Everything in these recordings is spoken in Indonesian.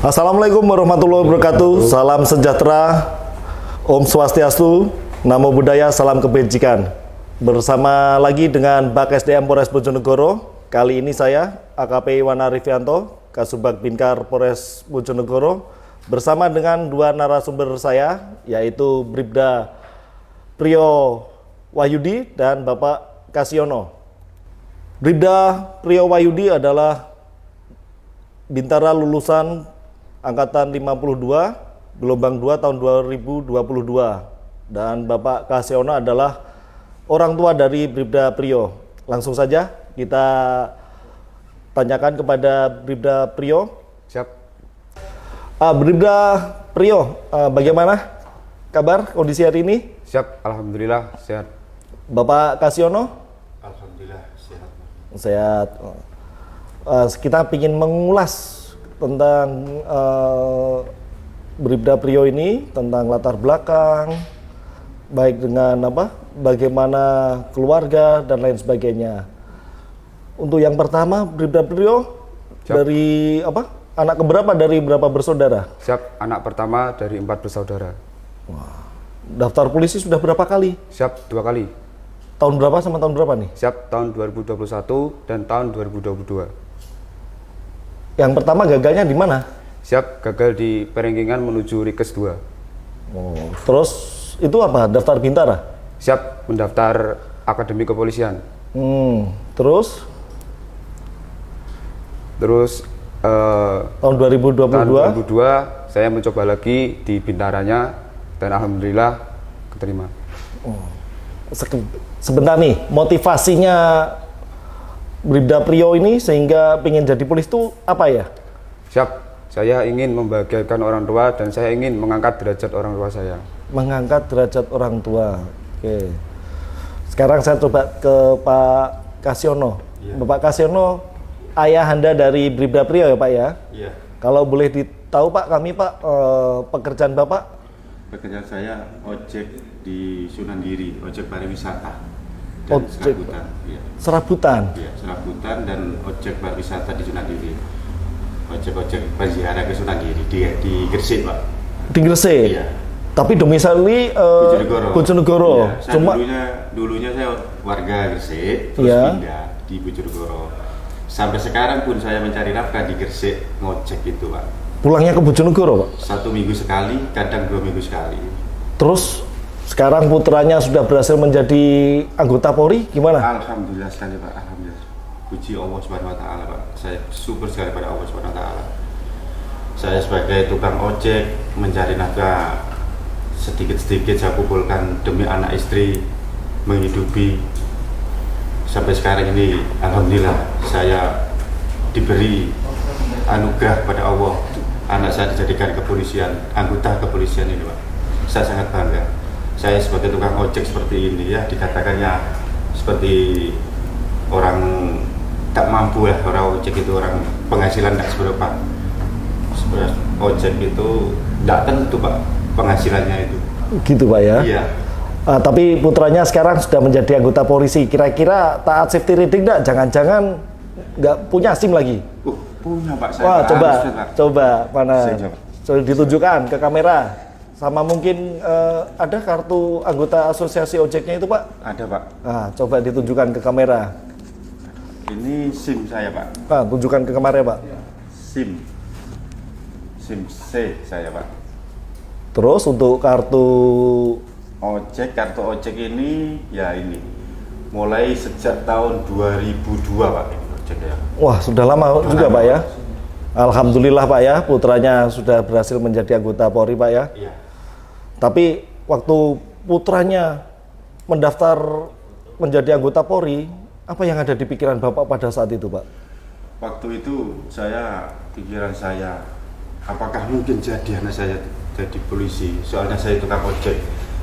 Assalamualaikum warahmatullahi wabarakatuh. Salam sejahtera, Om Swastiastu, Namo Buddhaya, salam kebajikan. Bersama lagi dengan Bak SDM Polres Bojonegoro. Kali ini saya, AKP Iwan Arifianto, Kasubag Binkar Polres Bojonegoro, bersama dengan dua narasumber saya, yaitu Bribda Priyo Wahyudi dan Bapak Kasyono. Bribda Priyo Wahyudi adalah bintara lulusan Angkatan 52, Gelombang 2 tahun 2022. Dan Bapak Kasyono adalah orang tua dari Bribda Priyo. Langsung saja kita tanyakan kepada Bribda Priyo. Siap. Bribda Priyo, bagaimana kabar kondisi hari ini? Siap, alhamdulillah sehat. Bapak Kasyono? Alhamdulillah sehat. Sehat. Kita ingin mengulas tentang Bribda Priyo ini, tentang latar belakang, baik dengan bagaimana keluarga dan lain sebagainya. Untuk yang pertama, Bribda Priyo, dari anak keberapa dari berapa bersaudara? Siap, anak pertama dari 4 bersaudara. Wah. Daftar polisi sudah berapa kali? Siap, 2 kali. Tahun berapa sama tahun berapa nih? Siap, tahun 2021 dan tahun 2022. Yang pertama gagalnya di mana? Siap, gagal di Perenggingan menuju Rikes 2. Oh, terus itu apa? Daftar bintara? Siap, mendaftar Akademi Kepolisian. Terus? Terus Tahun 2022? tahun 2022 saya mencoba lagi di bintaranya dan alhamdulillah keterima. Sebentar nih, motivasinya Bribda Priyo ini sehingga pengen jadi polisi itu apa ya? Siap, saya ingin membahagiakan orang tua dan saya ingin mengangkat derajat orang tua saya. Mengangkat derajat orang tua. Oke. Sekarang saya coba ke Pak Kasyono. Iya. Bapak Kasyono, ayahanda dari Bribda Priyo ya Pak ya? Iya. Kalau boleh ditahu Pak, kami Pak, pekerjaan Bapak? Pekerjaan saya ojek di Sunan Giri, ojek pariwisata dan Ojek serabutan. Iya. Serabutan. Iya, serabutan dan ojek pariwisata di Sunan Giri. Ojek berziarah ke Sunan Giri di Gresik, Pak. Di Gresik. Iya. Tapi domisili Bojonegoro. Iya, dulunya saya warga Gresik, terus Iya. pindah di Bojonegoro. Sampai sekarang pun saya mencari nafkah di Gresik, ngojek itu, Pak. Pulangnya ke Bojonegoro Pak? 1 minggu sekali, kadang 2 minggu sekali. Terus sekarang putranya sudah berhasil menjadi anggota Polri, gimana? Alhamdulillah sekali Pak, alhamdulillah. Puji Allah Subhanahu wa taala, Pak. Saya syukur sekali pada Allah Subhanahu wa taala. Saya sebagai tukang ojek mencari nafkah sedikit-sedikit saya kumpulkan demi anak istri menghidupi. Sampai sekarang ini alhamdulillah saya diberi anugerah pada Allah. Anak saya dijadikan kepolisian, anggota kepolisian ini Pak. Saya sangat bangga. Saya sebagai tukang ojek seperti ini ya, dikatakannya seperti orang tak mampu ya, orang ojek itu orang penghasilan tidak seberapa. Ojek itu tidak tentu Pak penghasilannya itu. Gitu Pak ya? Iya. Tapi putranya sekarang sudah menjadi anggota polisi. Kira-kira taat safety riding enggak? Jangan-jangan nggak punya SIM lagi? Punya Pak saya. Wah, Pak. coba mana? Saya coba. Coba ditunjukkan ke kamera. Sama mungkin ada kartu anggota asosiasi ojeknya itu Pak? Ada Pak. Nah, coba ditunjukkan ke kamera. Ini SIM saya Pak. Pak, tunjukkan ke kamera Pak. SIM C saya Pak. Terus untuk kartu Kartu ojek ini ya ini mulai sejak tahun 2002 Pak ini ojek ya. wah, sudah lama juga Pak ya? Alhamdulillah Pak ya, putranya sudah berhasil menjadi anggota Polri Pak ya. Iya. Tapi waktu putranya mendaftar menjadi anggota Polri, apa yang ada di pikiran Bapak pada saat itu Pak? Waktu itu pikiran saya, apakah mungkin jadi anak saya jadi polisi? Soalnya saya tukang ojek.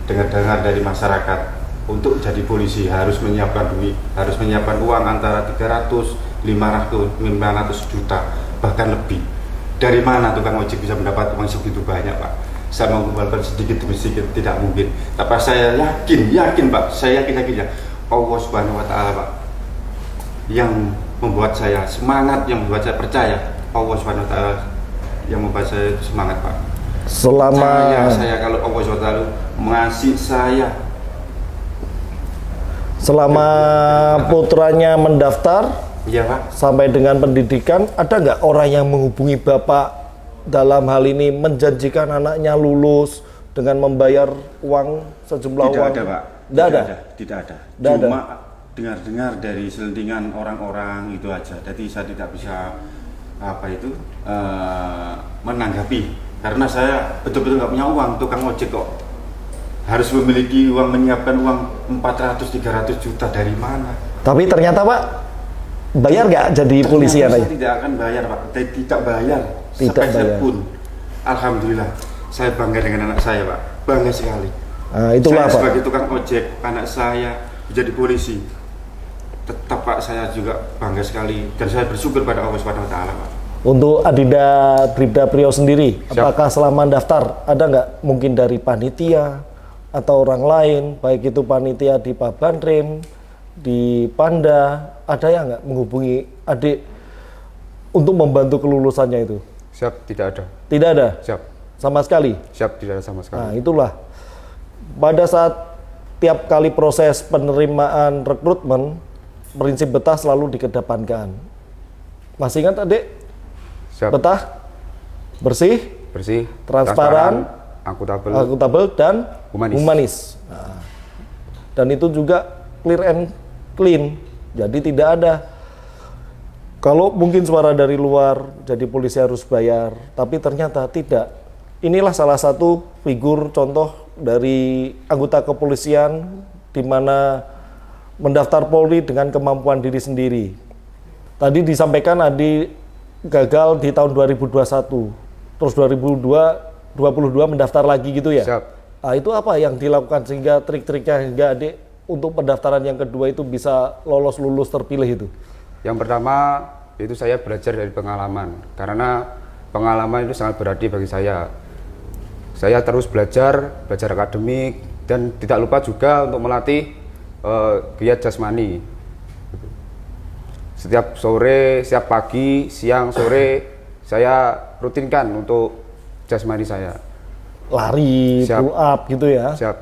Dengar-dengar dari masyarakat untuk jadi polisi harus menyiapkan duit, harus menyiapkan uang antara 300, 500 juta, bahkan lebih. Dari mana tukang ojek bisa mendapat uang segitu banyak Pak? Saya mengumpulkan sedikit demi sedikit tidak mungkin. Tapi saya yakin Pak, saya yakin Allah Subhanahu wa taala Pak yang membuat saya semangat, yang membuat saya percaya Allah Subhanahu wa taala yang membuat saya semangat, Pak. Selama Saya kalau Allah SWT mengasih saya. selama putranya mendaftar Iya, Pak. sampai dengan pendidikan, ada nggak orang yang menghubungi Bapak dalam hal ini menjanjikan anaknya lulus dengan membayar uang sejumlah Tidak uang? ada, Pak. Tidak ada? Tidak ada. Tidak ada. Cuma dengar-dengar dari selentingan orang-orang itu aja. Jadi saya tidak bisa menanggapi karena saya betul-betul nggak punya uang, tukang ojek kok harus memiliki uang, menyiapkan uang 400-300 juta dari mana? Tapi ternyata Pak, bayar nggak jadi polisi ya? Saya tidak akan bayar, Pak. Tidak bayar. Tidak sepeser bayar. pun. Alhamdulillah, saya bangga dengan anak saya, Pak. Bangga sekali. Nah, itulah Saya Pak. sebagai tukang ojek, anak saya menjadi polisi. Tetap, Pak, saya juga bangga sekali dan saya bersyukur pada Allah Subhanahu wa taala, Pak. Untuk Adinda Bribda Priyo sendiri, Siap. apakah selama daftar ada nggak mungkin dari panitia atau orang lain, baik itu panitia di Pabandrem, di Panda, ada yang nggak menghubungi adik untuk membantu kelulusannya itu? Siap, tidak ada. Tidak ada Siap, sama sekali. siap, tidak ada sama sekali. Nah, itulah pada saat tiap kali proses penerimaan rekrutmen, prinsip betah selalu dikedepankan. Masih ingat adik? Siap, Betah, bersih, bersih, transparan, akuntabel, akuntabel, dan Humanis. humanis. Nah, dan itu juga clear and clean. Jadi tidak ada. Kalau mungkin suara dari luar, jadi polisi harus bayar, tapi ternyata tidak. Inilah salah satu figur contoh dari anggota kepolisian di mana mendaftar Polri dengan kemampuan diri sendiri. Tadi disampaikan Adi gagal di tahun 2021, terus 2022 mendaftar lagi gitu ya? Siap. Nah, itu apa yang dilakukan sehingga trik-triknya hingga adik untuk pendaftaran yang kedua itu bisa lulus terpilih itu? Yang pertama itu saya belajar dari pengalaman, karena pengalaman itu sangat berarti bagi saya. Saya terus belajar akademik, dan tidak lupa juga untuk melatih giat jasmani. Setiap sore, setiap pagi, siang, sore, saya rutinkan untuk jasmani saya. Lari, Siap. pull up gitu ya? Siap,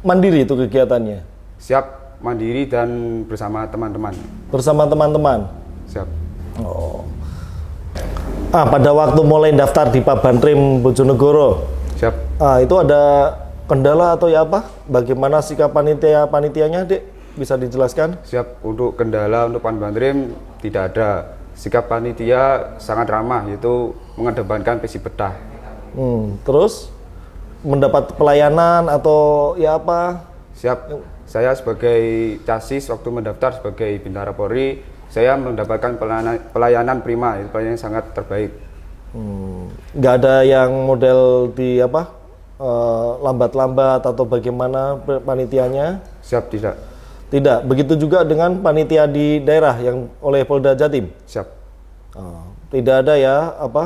Mandiri itu kegiatannya? siap, mandiri dan bersama teman-teman. Bersama teman-teman? Siap. Oh. Pada waktu mulai daftar di Pabandrem Bojonegoro, Siap. itu ada kendala atau ya apa? Bagaimana sikap panitianya, Dek? Bisa dijelaskan? Siap. Untuk kendala untuk Pabandrem tidak ada. Sikap panitia sangat ramah, yaitu mengedepankan visi betah. Terus mendapat pelayanan atau ya apa? Siap. Saya sebagai casis waktu mendaftar sebagai Bintara Polri, saya mendapatkan pelayanan prima, itu pelayanan yang sangat terbaik. Nggak ada yang model di apa? Lambat-lambat atau bagaimana panitianya? Siap, tidak. Tidak. Begitu juga dengan panitia di daerah yang oleh Polda Jatim. Siap. Tidak ada ya apa?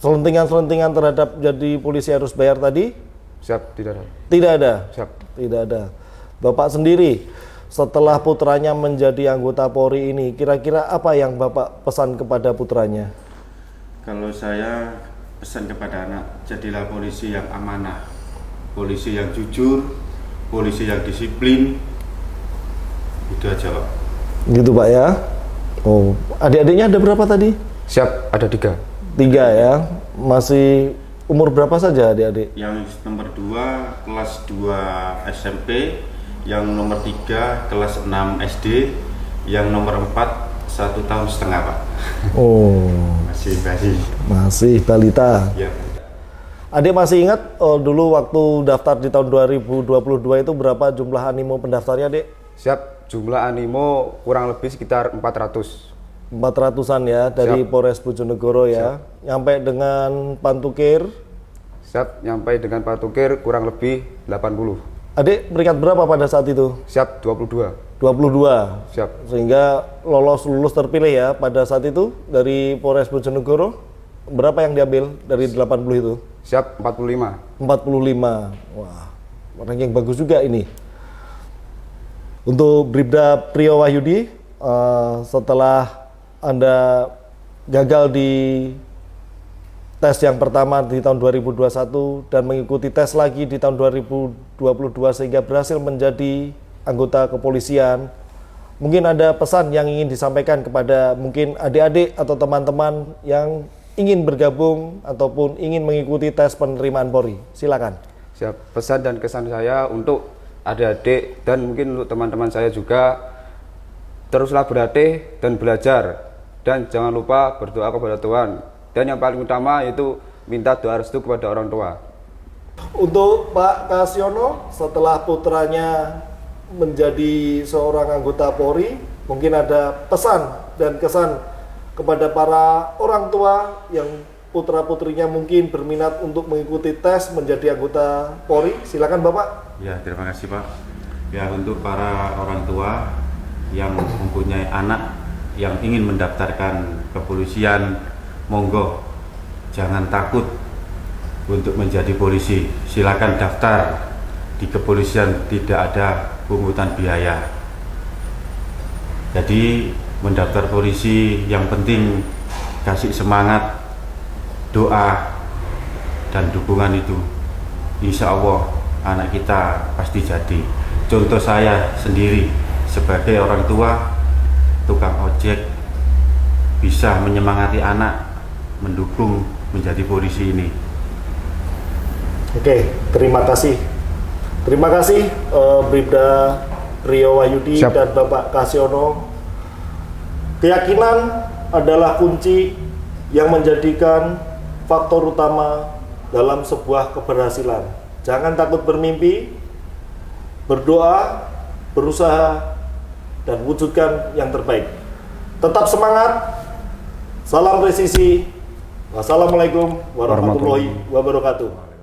Selentingan-selentingan terhadap jadi polisi harus bayar tadi? Siap, tidak ada. Tidak ada. Siap. Tidak ada. Bapak sendiri setelah putranya menjadi anggota Polri ini, kira-kira apa yang Bapak pesan kepada putranya? Kalau saya pesan kepada anak, jadilah polisi yang amanah, polisi yang jujur, polisi yang disiplin. Itu aja, Pak. Gitu Pak ya. Oh, adik-adiknya ada berapa tadi? Siap, ada 3. 3 ya. Masih umur berapa saja adik-adik? Yang nomor 2 kelas 2 SMP, yang nomor 3 kelas 6 SD, yang nomor 4 1 tahun setengah, Pak. Oh, masih balita. Ya. Adik masih ingat dulu waktu daftar di tahun 2022 itu berapa jumlah animo pendaftarnya, Dek? Siap, jumlah animo kurang lebih sekitar 400. 400-an ya dari Siap. Polres Bojonegoro ya. Nyampe dengan Pantukir. Siap, nyampe dengan Pak Tukir kurang lebih 80. Adik peringkat berapa pada saat itu? Siap, 22. 22. Siap. Sehingga lulus terpilih ya pada saat itu dari Polres Bojonegoro. Berapa yang diambil dari 80 itu? Siap, 45. 45. Wah, ranking bagus juga ini. Untuk Bribda Priyo Wahyudi, setelah Anda gagal di tes yang pertama di tahun 2021 dan mengikuti tes lagi di tahun 2022 sehingga berhasil menjadi anggota kepolisian. Mungkin ada pesan yang ingin disampaikan kepada mungkin adik-adik atau teman-teman yang ingin bergabung ataupun ingin mengikuti tes penerimaan Polri. Silakan. Siap. Pesan dan kesan saya untuk adik-adik dan mungkin untuk teman-teman saya juga, teruslah berlatih dan belajar, dan jangan lupa berdoa kepada Tuhan, dan yang paling utama itu minta doa restu kepada orang tua. Untuk Pak Kasiono, setelah putranya menjadi seorang anggota Polri, mungkin ada pesan dan kesan kepada para orang tua yang putra-putrinya mungkin berminat untuk mengikuti tes menjadi anggota Polri. Silakan Bapak. Ya, terima kasih Pak. Ya, untuk para orang tua yang mempunyai anak yang ingin mendaftarkan kepolisian, monggo jangan takut untuk menjadi polisi. Silakan daftar di kepolisian, tidak ada pungutan biaya. Jadi mendaftar polisi yang penting kasih semangat, doa dan dukungan itu. Insya Allah anak kita pasti jadi. Contoh saya sendiri sebagai orang tua tukang ojek bisa menyemangati anak mendukung menjadi polisi ini. Oke, terima kasih. Terima kasih Bribda Rio Wahyudi Siap. dan Bapak Kasiono. Keyakinan adalah kunci yang menjadikan faktor utama dalam sebuah keberhasilan. Jangan takut bermimpi, berdoa, berusaha, dan wujudkan yang terbaik. Tetap semangat. Salam presisi. Wassalamualaikum warahmatullahi wabarakatuh.